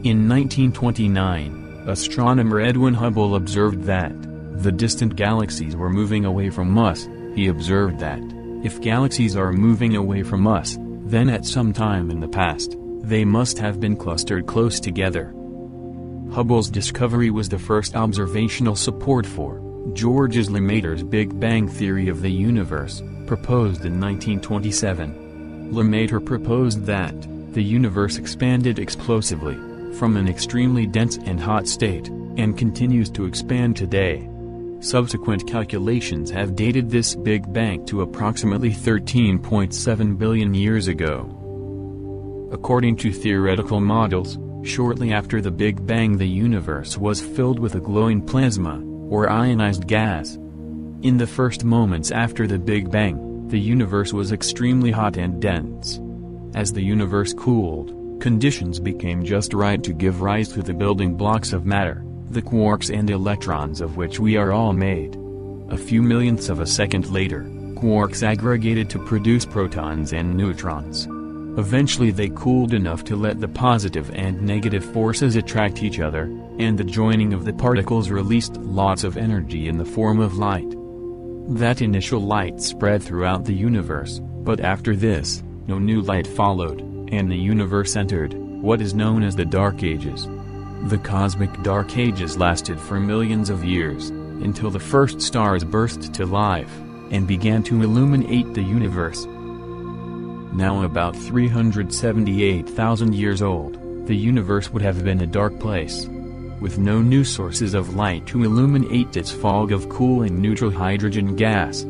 In 1929, astronomer Edwin Hubble observed that the distant galaxies were moving away from us. He observed that if galaxies are moving away from us, then at some time in the past, they must have been clustered close together. Hubble's discovery was the first observational support for Georges Lemaitre's Big Bang theory of the universe, proposed in 1927. Lemaitre proposed that the universe expanded explosively from an extremely dense and hot state, and continues to expand today. Subsequent calculations have dated this Big Bang to approximately 13.7 billion years ago. According to theoretical models, shortly after the Big Bang the universe was filled with a glowing plasma, or ionized gas. In the first moments after the Big Bang, the universe was extremely hot and dense. As the universe cooled, conditions became just right to give rise to the building blocks of matter, the quarks and electrons of which we are all made. A few millionths of a second later, quarks aggregated to produce protons and neutrons. Eventually they cooled enough to let the positive and negative forces attract each other, and the joining of the particles released lots of energy in the form of light. That initial light spread throughout the universe, but after this, no new light followed, and the universe entered what is known as the Dark Ages. The cosmic Dark Ages lasted for millions of years, until the first stars burst to life, and began to illuminate the universe. Now about 378,000 years old, the universe would have been a dark place, with no new sources of light to illuminate its fog of cool and neutral hydrogen gas.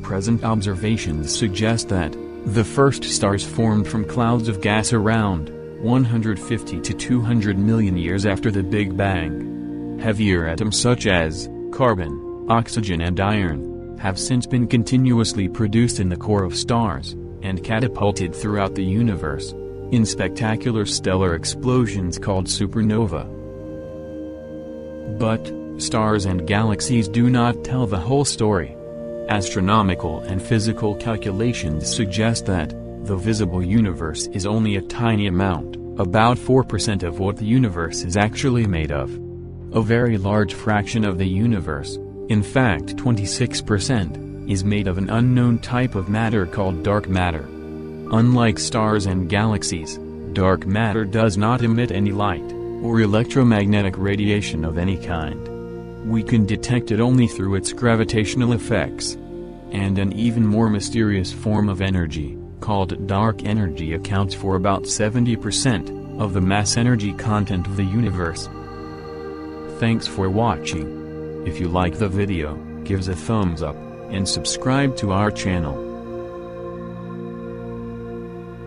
Present observations suggest that the first stars formed from clouds of gas around 150 to 200 million years after the Big Bang. Heavier atoms such as carbon, oxygen and iron have since been continuously produced in the core of stars, and catapulted throughout the universe, in spectacular stellar explosions called supernova. But stars and galaxies do not tell the whole story. Astronomical and physical calculations suggest that the visible universe is only a tiny amount, about 4% of what the universe is actually made of. A very large fraction of the universe, in fact 26%, is made of an unknown type of matter called dark matter. Unlike stars and galaxies, dark matter does not emit any light, or electromagnetic radiation of any kind. We can detect it only through its gravitational effects. And an even more mysterious form of energy, called dark energy, accounts for about 70% of the mass energy content of the universe. Thanks for watching. If you like the video, give us a thumbs up, and subscribe to our channel.